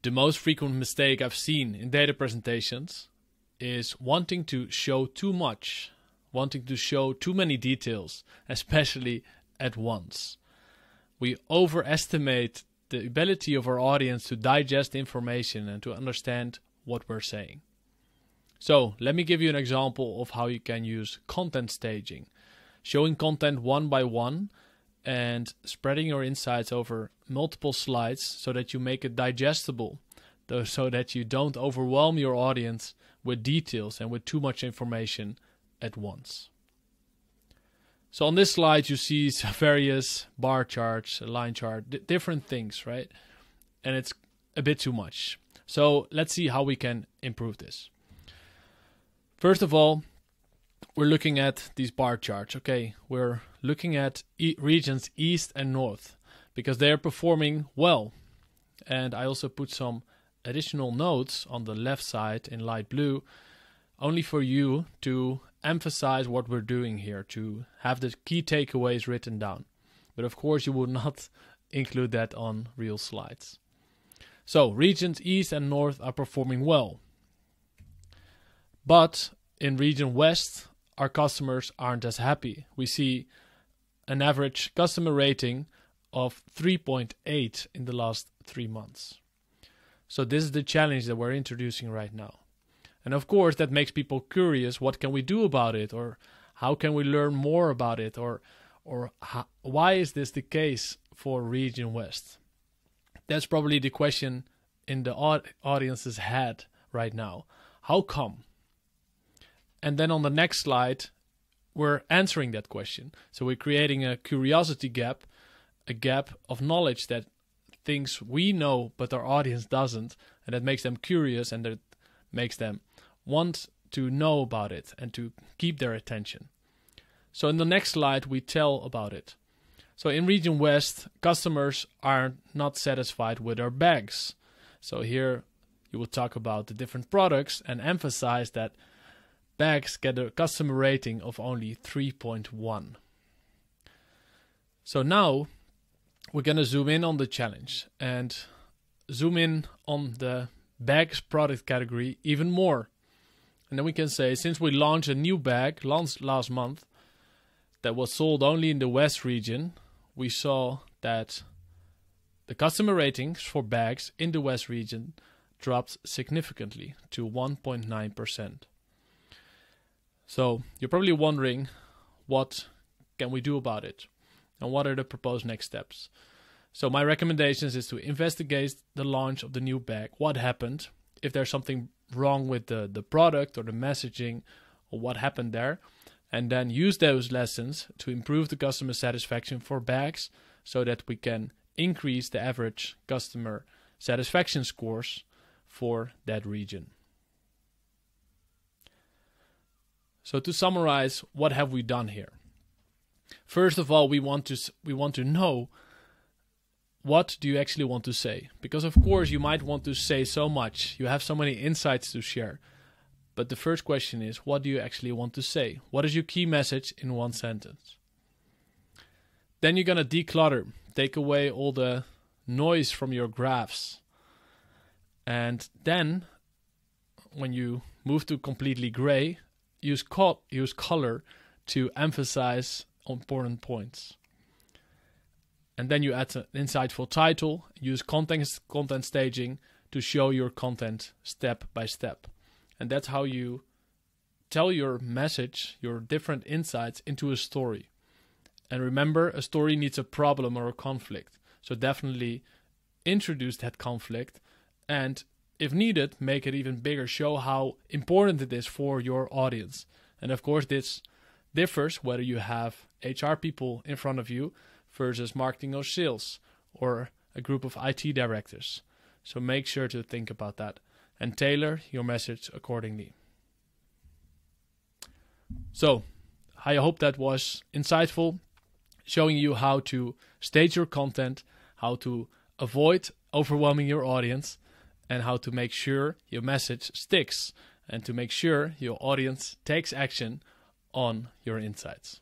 The most frequent mistake I've seen in data presentations is wanting to show too much, wanting to show too many details, especially at once. We overestimate the ability of our audience to digest information and to understand what we're saying. So let me give you an example of how you can use content staging, showing content one by one and spreading your insights over multiple slides so that you make it digestible, so that you don't overwhelm your audience with details and with too much information at once. So on this slide you see various bar charts, a line chart, different things, right? And it's a bit too much. So let's see how we can improve this. First of all, we're looking at these bar charts. Okay, we're looking at regions east and north because they're performing well. And I also put some additional notes on the left side in light blue, only for you to emphasize what we're doing here, to have the key takeaways written down. But of course you would not include that on real slides. So regions east and north are performing well. But in region west, our customers aren't as happy. We see an average customer rating of 3.8 in the last 3 months. So this is the challenge that we're introducing right now. And of course that makes people curious, what can we do about it? Or how can we learn more about it? Or why is this the case for region west? That's probably the question in the audience's head right now. How come? And then on the next slide, we're answering that question. So we're creating a curiosity gap, a gap of knowledge that things we know but our audience doesn't, and that makes them curious and that makes them want to know about it and to keep their attention. So in the next slide, we tell about it. So in region west, customers are not satisfied with our bags. So here you will talk about the different products and emphasize that bags get a customer rating of only 3.1. So now we're going to zoom in on the challenge and zoom in on the bags product category even more. And then we can say, since we launched a new bag last month that was sold only in the West region, we saw that the customer ratings for bags in the West region dropped significantly to 1.9%. So you're probably wondering, what can we do about it? And what are the proposed next steps? So my recommendations is to investigate the launch of the new bag. What happened? If there's something wrong with the product or the messaging or what happened there. And then use those lessons to improve the customer satisfaction for bags so that we can increase the average customer satisfaction scores for that region. So to summarize, what have we done here? First of all, we want to know, what do you actually want to say? Because of course you might want to say so much. You have so many insights to share. But the first question is, what do you actually want to say? What is your key message in one sentence? Then you're going to declutter. Take away all the noise from your graphs. And then, when you move to completely gray, use color to emphasize important points. And then you add an insightful title. Use content staging to show your content step by step. And that's how you tell your message, your different insights into a story. And remember, a story needs a problem or a conflict. So definitely introduce that conflict and, if needed, make it even bigger. Show how important it is for your audience. And of course, this differs whether you have HR people in front of you versus marketing or sales or a group of IT directors. So make sure to think about that and tailor your message accordingly. So, I hope that was insightful, showing you how to stage your content, how to avoid overwhelming your audience, and how to make sure your message sticks, and to make sure your audience takes action on your insights.